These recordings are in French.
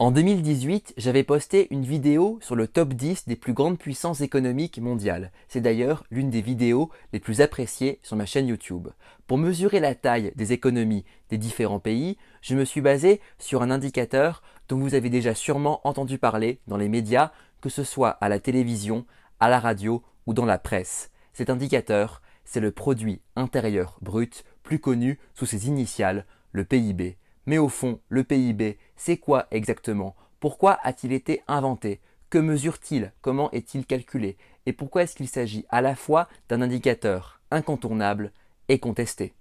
En 2018, j'avais posté une vidéo sur le top 10 des plus grandes puissances économiques mondiales. C'est d'ailleurs l'une des vidéos les plus appréciées sur ma chaîne YouTube. Pour mesurer la taille des économies des différents pays, je me suis basé sur un indicateur dont vous avez déjà sûrement entendu parler dans les médias, que ce soit à la télévision, à la radio ou dans la presse. Cet indicateur, c'est le produit intérieur brut, plus connu sous ses initiales, le PIB. Mais au fond, le PIB, c'est quoi exactement? Pourquoi a-t-il été inventé? Que mesure-t-il? Comment est-il calculé? Et pourquoi est-ce qu'il s'agit à la fois d'un indicateur incontournable et contesté?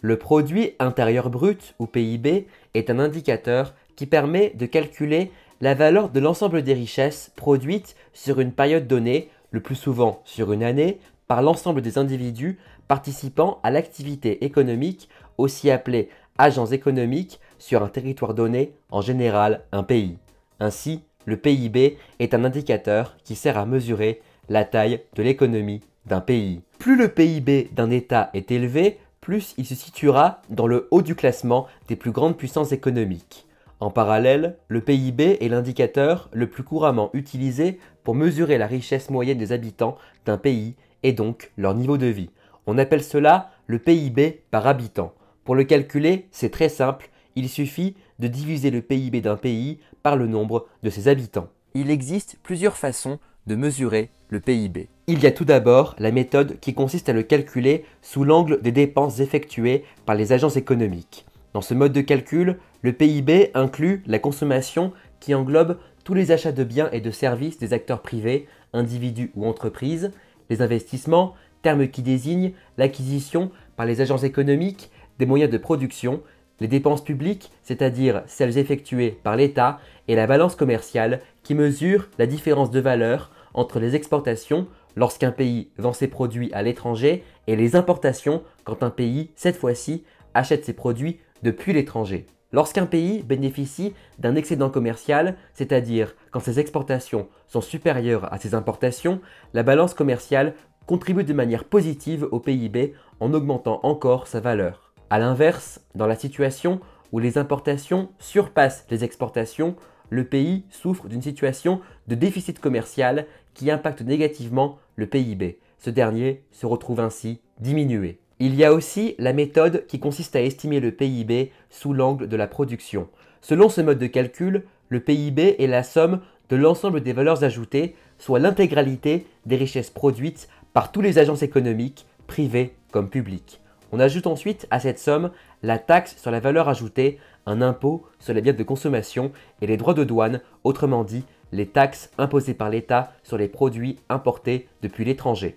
Le produit intérieur brut ou PIB est un indicateur qui permet de calculer la valeur de l'ensemble des richesses produites sur une période donnée, le plus souvent sur une année, par l'ensemble des individus participant à l'activité économique, aussi appelée agents économiques, sur un territoire donné, en général un pays. Ainsi, le PIB est un indicateur qui sert à mesurer la taille de l'économie d'un pays. Plus le PIB d'un État est élevé, plus il se situera dans le haut du classement des plus grandes puissances économiques. En parallèle, le PIB est l'indicateur le plus couramment utilisé pour mesurer la richesse moyenne des habitants d'un pays et donc leur niveau de vie. On appelle cela le PIB par habitant. Pour le calculer, c'est très simple, il suffit de diviser le PIB d'un pays par le nombre de ses habitants. Il existe plusieurs façons de mesurer le PIB. Il y a tout d'abord la méthode qui consiste à le calculer sous l'angle des dépenses effectuées par les agents économiques. Dans ce mode de calcul, le PIB inclut la consommation qui englobe tous les achats de biens et de services des acteurs privés, individus ou entreprises, les investissements, terme qui désigne l'acquisition par les agents économiques des moyens de production, les dépenses publiques, c'est-à-dire celles effectuées par l'État, et la balance commerciale qui mesure la différence de valeur entre les exportations lorsqu'un pays vend ses produits à l'étranger et les importations quand un pays, cette fois-ci, achète ses produits depuis l'étranger. Lorsqu'un pays bénéficie d'un excédent commercial, c'est-à-dire quand ses exportations sont supérieures à ses importations, la balance commerciale contribue de manière positive au PIB en augmentant encore sa valeur. A l'inverse, dans la situation où les importations surpassent les exportations, le pays souffre d'une situation de déficit commercial qui impacte négativement le PIB. Ce dernier se retrouve ainsi diminué. Il y a aussi la méthode qui consiste à estimer le PIB sous l'angle de la production. Selon ce mode de calcul, le PIB est la somme de l'ensemble des valeurs ajoutées, soit l'intégralité des richesses produites par tous les agents économiques, privés comme publics. On ajoute ensuite à cette somme la taxe sur la valeur ajoutée, un impôt sur les biens de consommation et les droits de douane, autrement dit les taxes imposées par l'État sur les produits importés depuis l'étranger.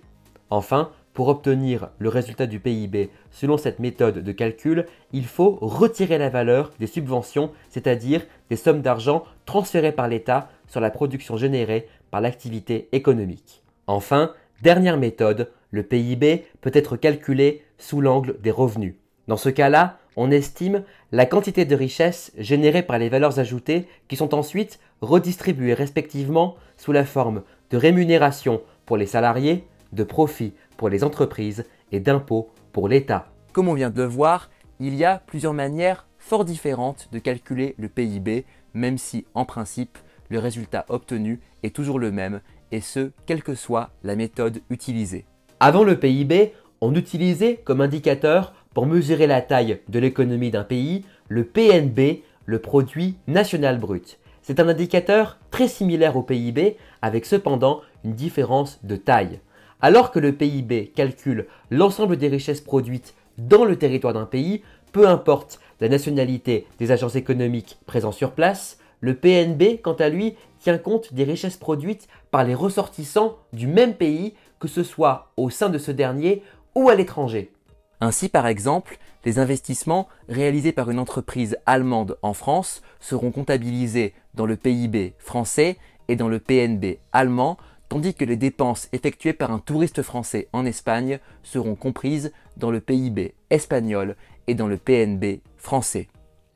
Enfin, pour obtenir le résultat du PIB selon cette méthode de calcul, il faut retirer la valeur des subventions, c'est-à-dire des sommes d'argent transférées par l'État sur la production générée par l'activité économique. Enfin, dernière méthode, le PIB peut être calculé sous l'angle des revenus. Dans ce cas-là, on estime la quantité de richesses générées par les valeurs ajoutées qui sont ensuite redistribuées respectivement sous la forme de rémunération pour les salariés, de profit pour les entreprises et d'impôts pour l'État. Comme on vient de le voir, il y a plusieurs manières fort différentes de calculer le PIB, même si en principe le résultat obtenu est toujours le même, et ce, quelle que soit la méthode utilisée. Avant le PIB, on utilisait comme indicateur pour mesurer la taille de l'économie d'un pays le PNB, le produit national brut. C'est un indicateur très similaire au PIB, avec cependant une différence de taille. Alors que le PIB calcule l'ensemble des richesses produites dans le territoire d'un pays, peu importe la nationalité des agents économiques présents sur place, le PNB, quant à lui, tient compte des richesses produites par les ressortissants du même pays, que ce soit au sein de ce dernier ou à l'étranger. Ainsi, par exemple, les investissements réalisés par une entreprise allemande en France seront comptabilisés dans le PIB français et dans le PNB allemand, tandis que les dépenses effectuées par un touriste français en Espagne seront comprises dans le PIB espagnol et dans le PNB français.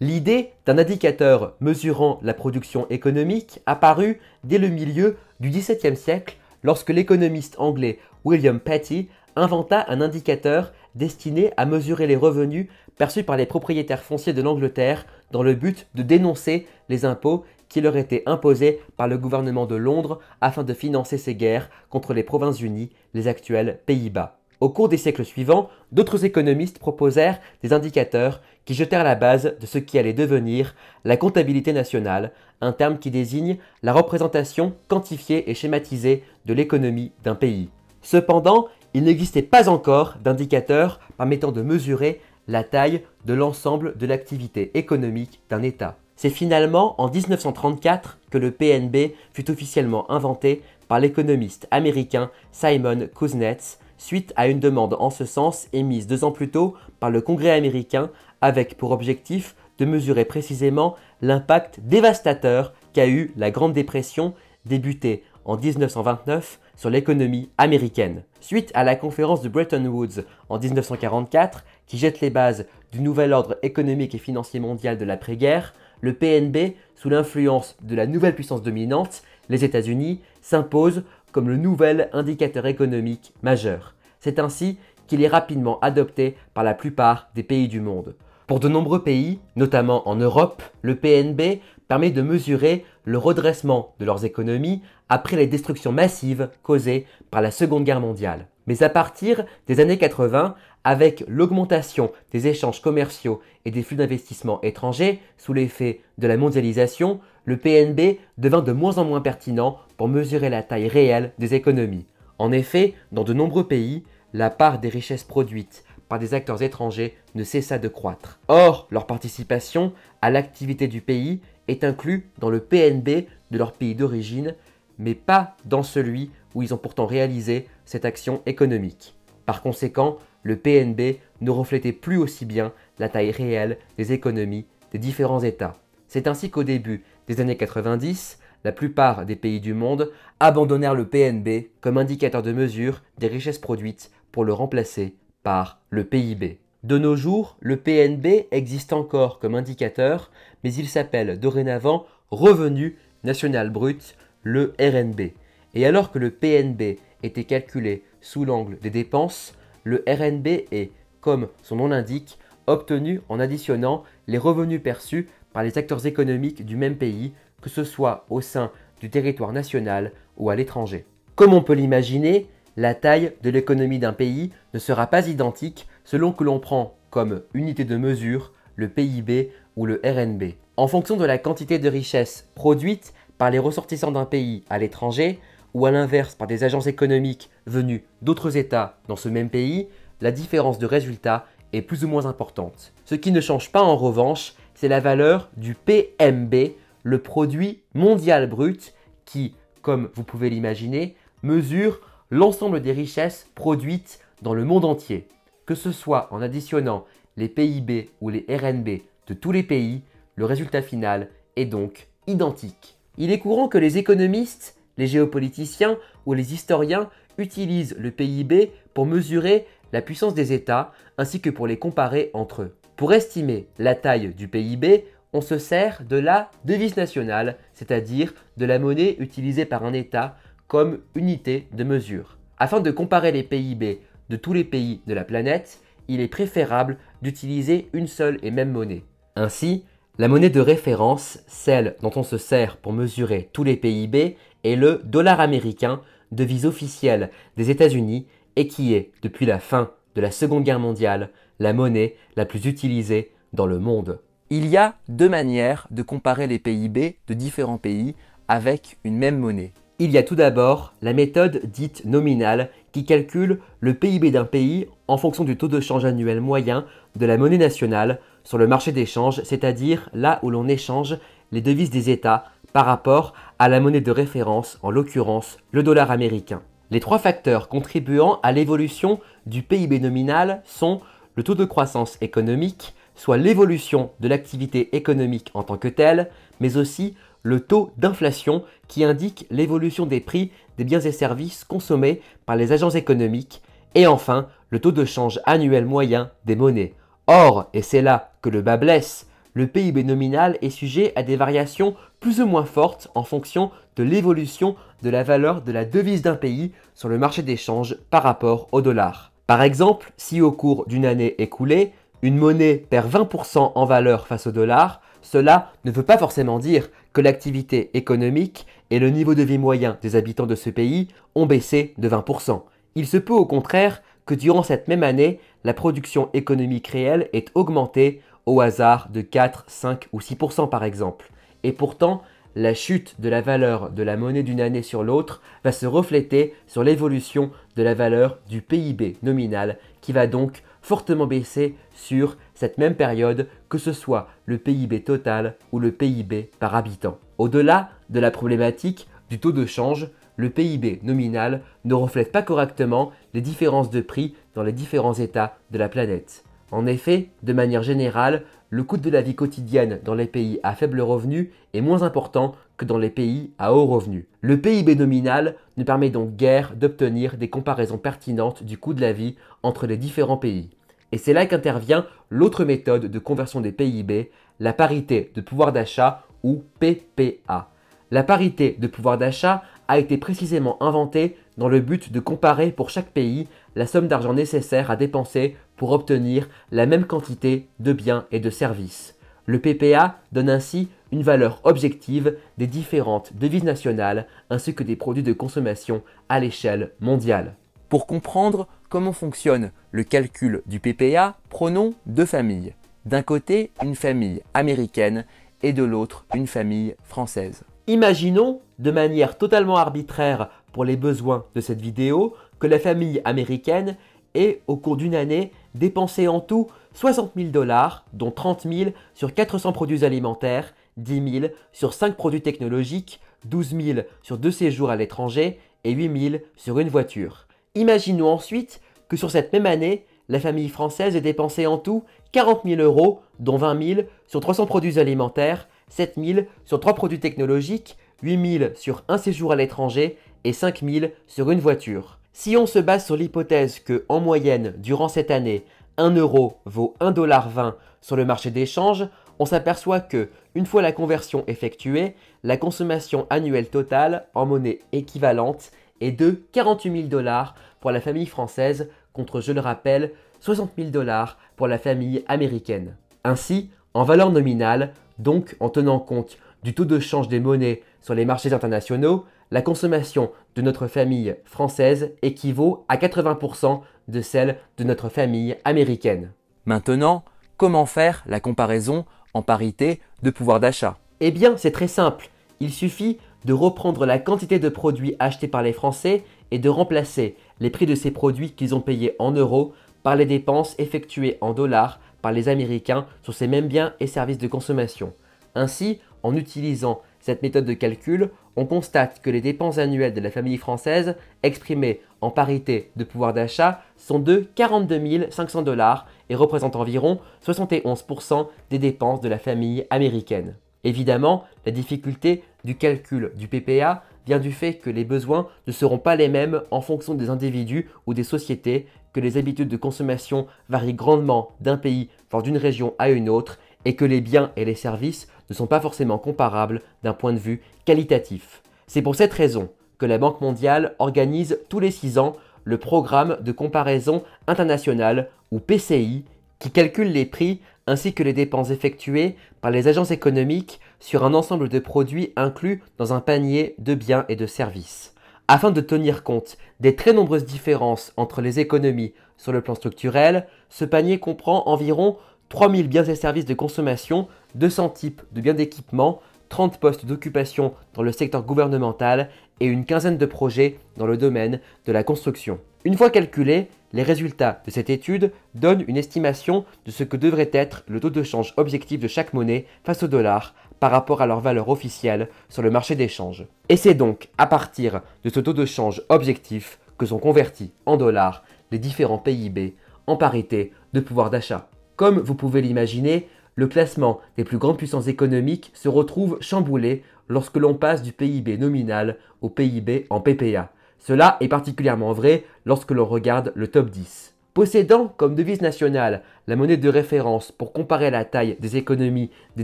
L'idée d'un indicateur mesurant la production économique apparut dès le milieu du XVIIe siècle lorsque l'économiste anglais William Petty inventa un indicateur destiné à mesurer les revenus perçus par les propriétaires fonciers de l'Angleterre dans le but de dénoncer les impôts qui leur étaient imposés par le gouvernement de Londres afin de financer ses guerres contre les Provinces-Unies, les actuels Pays-Bas. Au cours des siècles suivants, d'autres économistes proposèrent des indicateurs qui jetèrent la base de ce qui allait devenir la comptabilité nationale, un terme qui désigne la représentation quantifiée et schématisée de l'économie d'un pays. Cependant, il n'existait pas encore d'indicateurs permettant de mesurer la taille de l'ensemble de l'activité économique d'un État. C'est finalement en 1934 que le PNB fut officiellement inventé par l'économiste américain Simon Kuznets, suite à une demande en ce sens émise 2 ans plus tôt par le Congrès américain avec pour objectif de mesurer précisément l'impact dévastateur qu'a eu la Grande Dépression débutée en 1929 sur l'économie américaine. Suite à la conférence de Bretton Woods en 1944 qui jette les bases du nouvel ordre économique et financier mondial de l'après-guerre, le PNB, sous l'influence de la nouvelle puissance dominante, les États-Unis, s'impose comme le nouvel indicateur économique majeur. C'est ainsi qu'il est rapidement adopté par la plupart des pays du monde. Pour de nombreux pays, notamment en Europe, le PNB permet de mesurer le redressement de leurs économies après les destructions massives causées par la Seconde Guerre mondiale. Mais à partir des années 80, avec l'augmentation des échanges commerciaux et des flux d'investissement étrangers sous l'effet de la mondialisation, le PNB devint de moins en moins pertinent pour mesurer la taille réelle des économies. En effet, dans de nombreux pays, la part des richesses produites par des acteurs étrangers ne cessa de croître. Or, leur participation à l'activité du pays est inclue dans le PNB de leur pays d'origine, mais pas dans celui où ils ont pourtant réalisé cette action économique. Par conséquent, le PNB ne reflétait plus aussi bien la taille réelle des économies des différents États. C'est ainsi qu'au début des années 90, la plupart des pays du monde abandonnèrent le PNB comme indicateur de mesure des richesses produites pour le remplacer par le PIB. De nos jours, le PNB existe encore comme indicateur, mais il s'appelle dorénavant Revenu National Brut, le RNB. Et alors que le PNB était calculé sous l'angle des dépenses, le RNB est, comme son nom l'indique, obtenu en additionnant les revenus perçus par les acteurs économiques du même pays, que ce soit au sein du territoire national ou à l'étranger. Comme on peut l'imaginer, la taille de l'économie d'un pays ne sera pas identique selon que l'on prend comme unité de mesure le PIB ou le RNB. En fonction de la quantité de richesse produite par les ressortissants d'un pays à l'étranger, ou à l'inverse par des agences économiques venus d'autres États dans ce même pays, la différence de résultat est plus ou moins importante. Ce qui ne change pas en revanche, c'est la valeur du PMB, le produit mondial brut, qui, comme vous pouvez l'imaginer, mesure l'ensemble des richesses produites dans le monde entier. Que ce soit en additionnant les PIB ou les RNB de tous les pays, le résultat final est donc identique. Il est courant que les économistes, les géopoliticiens ou les historiens utilisent le PIB pour mesurer la puissance des États ainsi que pour les comparer entre eux. Pour estimer la taille du PIB, on se sert de la devise nationale, c'est-à-dire de la monnaie utilisée par un État comme unité de mesure. Afin de comparer les PIB de tous les pays de la planète, il est préférable d'utiliser une seule et même monnaie. Ainsi, la monnaie de référence, celle dont on se sert pour mesurer tous les PIB, est le dollar américain, devise officielle des États-Unis et qui est, depuis la fin de la Seconde Guerre mondiale, la monnaie la plus utilisée dans le monde. Il y a 2 manières de comparer les PIB de différents pays avec une même monnaie. Il y a tout d'abord la méthode dite nominale qui calcule le PIB d'un pays en fonction du taux de change annuel moyen de la monnaie nationale sur le marché d'échange, c'est-à-dire là où l'on échange les devises des États par rapport à la monnaie de référence, en l'occurrence le dollar américain. Les 3 facteurs contribuant à l'évolution du PIB nominal sont le taux de croissance économique, soit l'évolution de l'activité économique en tant que telle, mais aussi le taux d'inflation qui indique l'évolution des prix des biens et services consommés par les agents économiques, et enfin le taux de change annuel moyen des monnaies. Or, et c'est là que le bât blesse, le PIB nominal est sujet à des variations plus ou moins fortes en fonction de l'évolution de la valeur de la devise d'un pays sur le marché d'échange par rapport au dollar. Par exemple, si au cours d'une année écoulée, une monnaie perd 20% en valeur face au dollar, cela ne veut pas forcément dire que l'activité économique et le niveau de vie moyen des habitants de ce pays ont baissé de 20%. Il se peut au contraire que durant cette même année, la production économique réelle ait augmenté au hasard de 4, 5 ou 6% par exemple. Et pourtant, la chute de la valeur de la monnaie d'une année sur l'autre va se refléter sur l'évolution de la valeur du PIB nominal qui va donc fortement baisser sur cette même période, que ce soit le PIB total ou le PIB par habitant. Au-delà de la problématique du taux de change, le PIB nominal ne reflète pas correctement les différences de prix dans les différents États de la planète. En effet, de manière générale, le coût de la vie quotidienne dans les pays à faible revenu est moins important que dans les pays à haut revenu. Le PIB nominal ne permet donc guère d'obtenir des comparaisons pertinentes du coût de la vie entre les différents pays. Et c'est là qu'intervient l'autre méthode de conversion des PIB, la parité de pouvoir d'achat ou PPA. La parité de pouvoir d'achat a été précisément inventée dans le but de comparer pour chaque pays la somme d'argent nécessaire à dépenser pour obtenir la même quantité de biens et de services. Le PPA donne ainsi une valeur objective des différentes devises nationales ainsi que des produits de consommation à l'échelle mondiale. Pour comprendre comment fonctionne le calcul du PPA, prenons deux familles. D'un côté, une famille américaine et de l'autre, une famille française. Imaginons, de manière totalement arbitraire pour les besoins de cette vidéo, que la famille américaine ait, au cours d'une année, dépensé en tout 60 000 $, dont 30 000 sur 400 produits alimentaires, 10 000 sur 5 produits technologiques, 12 000 sur 2 séjours à l'étranger et 8 000 sur une voiture. Imaginons ensuite que sur cette même année, la famille française ait dépensé en tout 40 000 €, dont 20 000 sur 300 produits alimentaires, 7 000 sur 3 produits technologiques, 8 000 sur un séjour à l'étranger et 5 000 sur une voiture. Si on se base sur l'hypothèse que, en moyenne, durant cette année, 1 euro vaut 1,20 $ sur le marché d'échange, on s'aperçoit que, une fois la conversion effectuée, la consommation annuelle totale en monnaie équivalente est de 48 000 $ pour la famille française contre, je le rappelle, 60 000 $ pour la famille américaine. Ainsi, en valeur nominale, donc en tenant compte du taux de change des monnaies sur les marchés internationaux, la consommation de notre famille française équivaut à 80% de celle de notre famille américaine. Maintenant, comment faire la comparaison en parité de pouvoir d'achat? Eh bien, c'est très simple. Il suffit de reprendre la quantité de produits achetés par les Français et de remplacer les prix de ces produits qu'ils ont payés en euros par les dépenses effectuées en dollars par les Américains sur ces mêmes biens et services de consommation. Ainsi, en utilisant cette méthode de calcul, on constate que les dépenses annuelles de la famille française, exprimées en parité de pouvoir d'achat, sont de 42 500 $ et représentent environ 71% des dépenses de la famille américaine. Évidemment, la difficulté du calcul du PPA vient du fait que les besoins ne seront pas les mêmes en fonction des individus ou des sociétés, que les habitudes de consommation varient grandement d'un pays, voire d'une région à une autre, et que les biens et les services ne sont pas forcément comparables d'un point de vue qualitatif. C'est pour cette raison que la Banque mondiale organise tous les 6 ans le programme de comparaison internationale ou PCI qui calcule les prix ainsi que les dépenses effectuées par les agences économiques sur un ensemble de produits inclus dans un panier de biens et de services. Afin de tenir compte des très nombreuses différences entre les économies sur le plan structurel, ce panier comprend environ 3000 biens et services de consommation, 200 types de biens d'équipement, 30 postes d'occupation dans le secteur gouvernemental et une quinzaine de projets dans le domaine de la construction. Une fois calculés, les résultats de cette étude donnent une estimation de ce que devrait être le taux de change objectif de chaque monnaie face au dollar par rapport à leur valeur officielle sur le marché d'échange. Et c'est donc à partir de ce taux de change objectif que sont convertis en dollars les différents PIB en parité de pouvoir d'achat. Comme vous pouvez l'imaginer, le classement des plus grandes puissances économiques se retrouve chamboulé lorsque l'on passe du PIB nominal au PIB en PPA. Cela est particulièrement vrai lorsque l'on regarde le top 10. Possédant comme devise nationale la monnaie de référence pour comparer la taille des économies des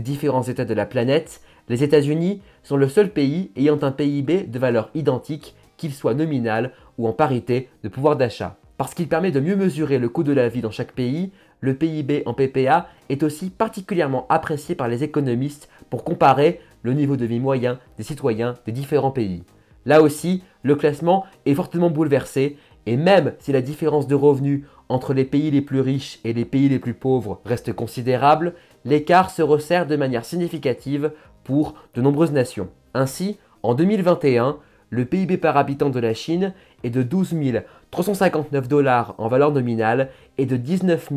différents États de la planète, les États-Unis sont le seul pays ayant un PIB de valeur identique, qu'il soit nominal ou en parité de pouvoir d'achat. Parce qu'il permet de mieux mesurer le coût de la vie dans chaque pays, le PIB en PPA est aussi particulièrement apprécié par les économistes pour comparer le niveau de vie moyen des citoyens des différents pays. Là aussi, le classement est fortement bouleversé et même si la différence de revenus entre les pays les plus riches et les pays les plus pauvres reste considérable, l'écart se resserre de manière significative pour de nombreuses nations. Ainsi, en 2021, le PIB par habitant de la Chine est de 12 359 $ en valeur nominale et de 19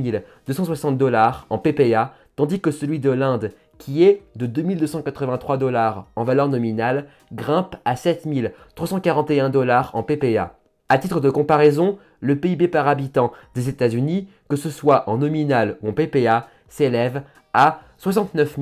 260 $ en PPA, tandis que celui de l'Inde, qui est de 2 283 $ en valeur nominale, grimpe à 7 341 $ en PPA. À titre de comparaison, le PIB par habitant des États-Unis, que ce soit en nominal ou en PPA, s'élève à 69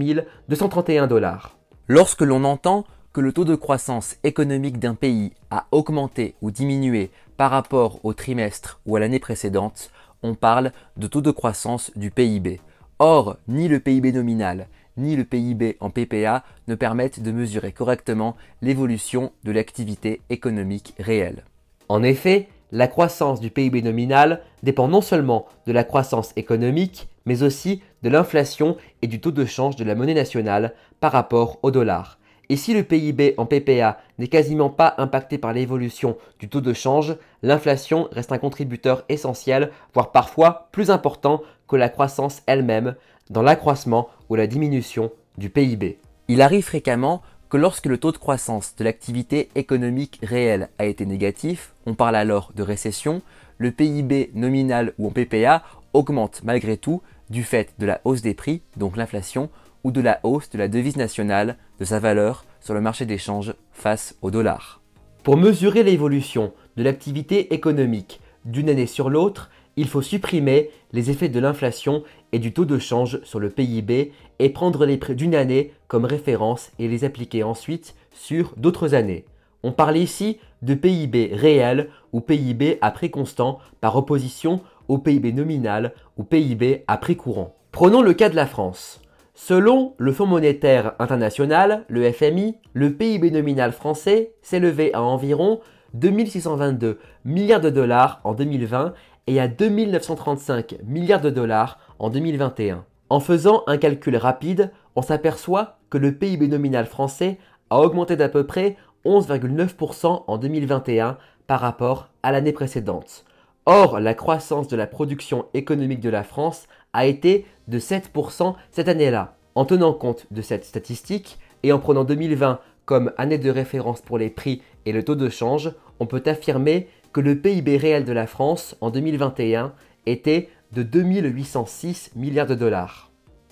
231 $. Lorsque l'on entend que le taux de croissance économique d'un pays a augmenté ou diminué par rapport au trimestre ou à l'année précédente, on parle de taux de croissance du PIB. Or, ni le PIB nominal, ni le PIB en PPA ne permettent de mesurer correctement l'évolution de l'activité économique réelle. En effet, la croissance du PIB nominal dépend non seulement de la croissance économique, mais aussi de l'inflation et du taux de change de la monnaie nationale par rapport au dollar. Et si le PIB en PPA n'est quasiment pas impacté par l'évolution du taux de change, l'inflation reste un contributeur essentiel, voire parfois plus important que la croissance elle-même, dans l'accroissement ou la diminution du PIB. Il arrive fréquemment que lorsque le taux de croissance de l'activité économique réelle a été négatif, on parle alors de récession, le PIB nominal ou en PPA augmente malgré tout du fait de la hausse des prix, donc l'inflation, ou de la hausse de la devise nationale, de sa valeur sur le marché d'échange face au dollar. Pour mesurer l'évolution de l'activité économique d'une année sur l'autre, il faut supprimer les effets de l'inflation et du taux de change sur le PIB et prendre les prix d'une année comme référence et les appliquer ensuite sur d'autres années. On parle ici de PIB réel ou PIB à prix constant par opposition au PIB nominal ou PIB à prix courant. Prenons le cas de la France. Selon le Fonds monétaire international, le FMI, le PIB nominal français s'élevait à environ 2622 milliards de dollars en 2020 et à 2935 milliards de dollars en 2021. En faisant un calcul rapide, on s'aperçoit que le PIB nominal français a augmenté d'à peu près 11,9% en 2021 par rapport à l'année précédente. Or, la croissance de la production économique de la France a été de 7% cette année-là. En tenant compte de cette statistique et en prenant 2020 comme année de référence pour les prix et le taux de change, on peut affirmer que le PIB réel de la France en 2021 était de 2806 milliards de dollars.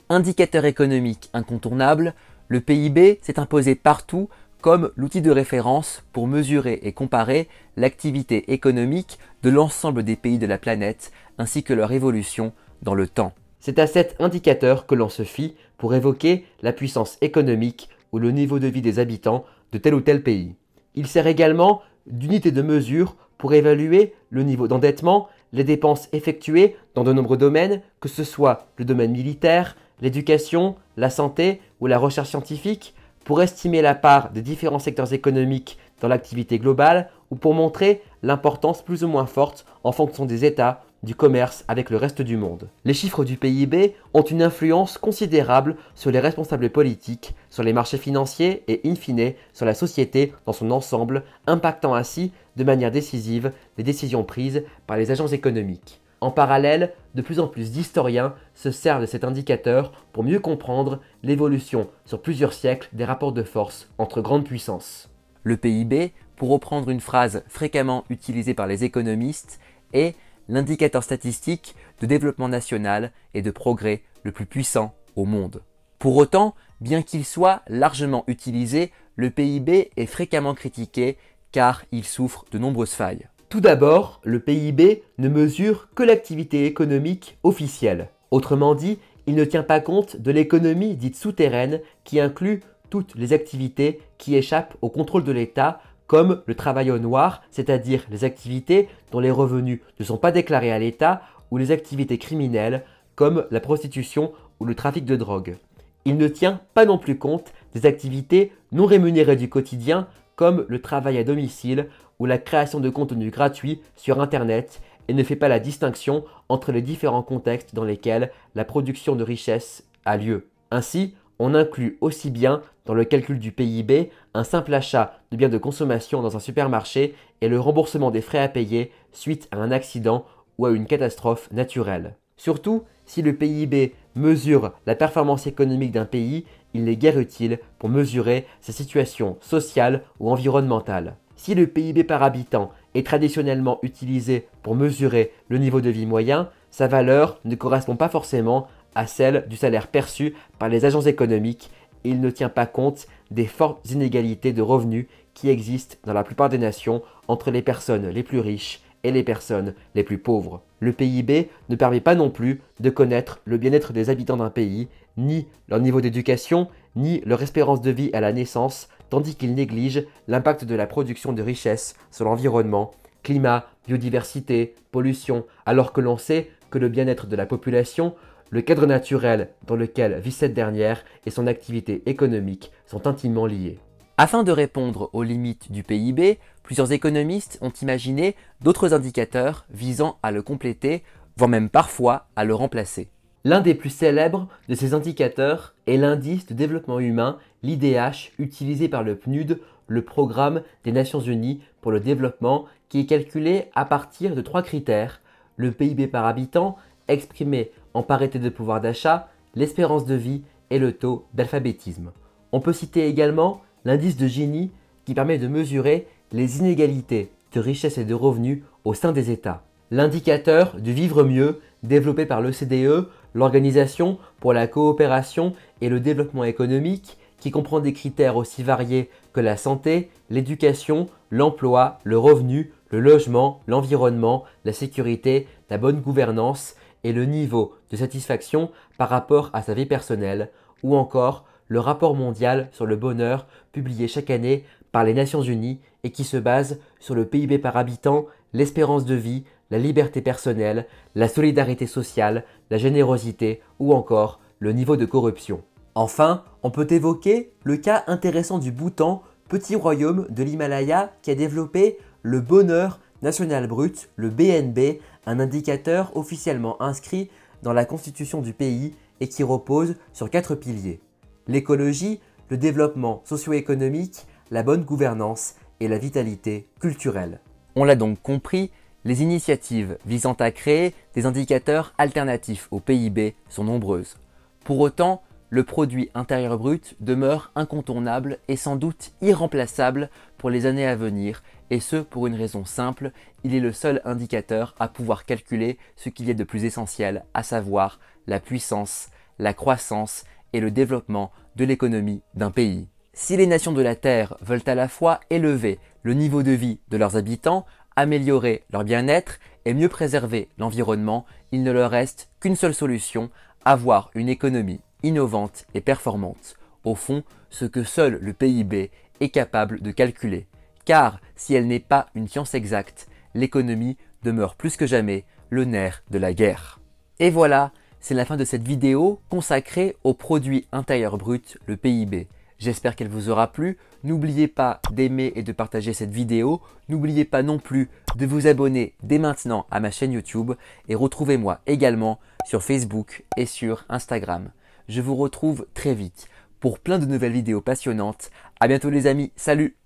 Indicateur économique incontournable, le PIB s'est imposé partout comme l'outil de référence pour mesurer et comparer l'activité économique de l'ensemble des pays de la planète ainsi que leur évolution dans le temps. C'est à cet indicateur que l'on se fie pour évoquer la puissance économique ou le niveau de vie des habitants de tel ou tel pays. Il sert également d'unité de mesure pour évaluer le niveau d'endettement, les dépenses effectuées dans de nombreux domaines, que ce soit le domaine militaire, l'éducation, la santé ou la recherche scientifique, pour estimer la part des différents secteurs économiques dans l'activité globale ou pour montrer l'importance plus ou moins forte en fonction des États du commerce avec le reste du monde. Les chiffres du PIB ont une influence considérable sur les responsables politiques, sur les marchés financiers et in fine sur la société dans son ensemble, impactant ainsi de manière décisive les décisions prises par les agences économiques. En parallèle, de plus en plus d'historiens se servent de cet indicateur pour mieux comprendre l'évolution sur plusieurs siècles des rapports de force entre grandes puissances. Le PIB, pour reprendre une phrase fréquemment utilisée par les économistes, est l'indicateur statistique de développement national et de progrès le plus puissant au monde. Pour autant, bien qu'il soit largement utilisé, le PIB est fréquemment critiqué car il souffre de nombreuses failles. Tout d'abord, le PIB ne mesure que l'activité économique officielle. Autrement dit, il ne tient pas compte de l'économie dite souterraine qui inclut toutes les activités qui échappent au contrôle de l'État, comme le travail au noir, c'est-à-dire les activités dont les revenus ne sont pas déclarés à l'État, ou les activités criminelles comme la prostitution ou le trafic de drogue. Il ne tient pas non plus compte des activités non rémunérées du quotidien comme le travail à domicile ou la création de contenus gratuits sur Internet et ne fait pas la distinction entre les différents contextes dans lesquels la production de richesse a lieu. Ainsi, on inclut aussi bien dans le calcul du PIB un simple achat de biens de consommation dans un supermarché et le remboursement des frais à payer suite à un accident ou à une catastrophe naturelle. Surtout, si le PIB mesure la performance économique d'un pays, il n'est guère utile pour mesurer sa situation sociale ou environnementale. Si le PIB par habitant est traditionnellement utilisé pour mesurer le niveau de vie moyen, sa valeur ne correspond pas forcément à celle du salaire perçu par les agents économiques et il ne tient pas compte des fortes inégalités de revenus qui existent dans la plupart des nations entre les personnes les plus riches et les personnes les plus pauvres. Le PIB ne permet pas non plus de connaître le bien-être des habitants d'un pays, ni leur niveau d'éducation, ni leur espérance de vie à la naissance, tandis qu'il néglige l'impact de la production de richesses sur l'environnement, climat, biodiversité, pollution, alors que l'on sait que le bien-être de la population, le cadre naturel dans lequel vit cette dernière et son activité économique sont intimement liés. Afin de répondre aux limites du PIB, plusieurs économistes ont imaginé d'autres indicateurs visant à le compléter, voire même parfois à le remplacer. L'un des plus célèbres de ces indicateurs est l'indice de développement humain, l'IDH, utilisé par le PNUD, le Programme des Nations Unies pour le développement, qui est calculé à partir de 3 critères: le PIB par habitant, exprimé en parité de pouvoir d'achat, l'espérance de vie et le taux d'alphabétisme. On peut citer également l'indice de Gini qui permet de mesurer les inégalités de richesse et de revenus au sein des États. L'indicateur du vivre mieux développé par l'OCDE, l'Organisation pour la coopération et le développement économique, qui comprend des critères aussi variés que la santé, l'éducation, l'emploi, le revenu, le logement, l'environnement, la sécurité, la bonne gouvernance et le niveau de satisfaction par rapport à sa vie personnelle, ou encore le rapport mondial sur le bonheur publié chaque année par les Nations Unies et qui se base sur le PIB par habitant, l'espérance de vie, la liberté personnelle, la solidarité sociale, la générosité ou encore le niveau de corruption. Enfin, on peut évoquer le cas intéressant du Bhoutan, petit royaume de l'Himalaya qui a développé le bonheur national brut, le BNB, un indicateur officiellement inscrit dans la constitution du pays et qui repose sur 4 piliers: l'écologie, le développement socio-économique, la bonne gouvernance et la vitalité culturelle. On l'a donc compris, les initiatives visant à créer des indicateurs alternatifs au PIB sont nombreuses. Pour autant, le produit intérieur brut demeure incontournable et sans doute irremplaçable pour les années à venir, et ce pour une raison simple, il est le seul indicateur à pouvoir calculer ce qu'il y a de plus essentiel, à savoir la puissance, la croissance et le développement de l'économie d'un pays. Si les nations de la Terre veulent à la fois élever le niveau de vie de leurs habitants, améliorer leur bien-être et mieux préserver l'environnement, il ne leur reste qu'une seule solution: avoir une économie innovante et performante. Au fond, ce que seul le PIB est capable de calculer. Car si elle n'est pas une science exacte, l'économie demeure plus que jamais le nerf de la guerre. Et voilà, c'est la fin de cette vidéo consacrée au produit intérieur brut, le PIB. J'espère qu'elle vous aura plu. N'oubliez pas d'aimer et de partager cette vidéo. N'oubliez pas non plus de vous abonner dès maintenant à ma chaîne YouTube et retrouvez-moi également sur Facebook et sur Instagram. Je vous retrouve très vite pour plein de nouvelles vidéos passionnantes. À bientôt les amis, salut!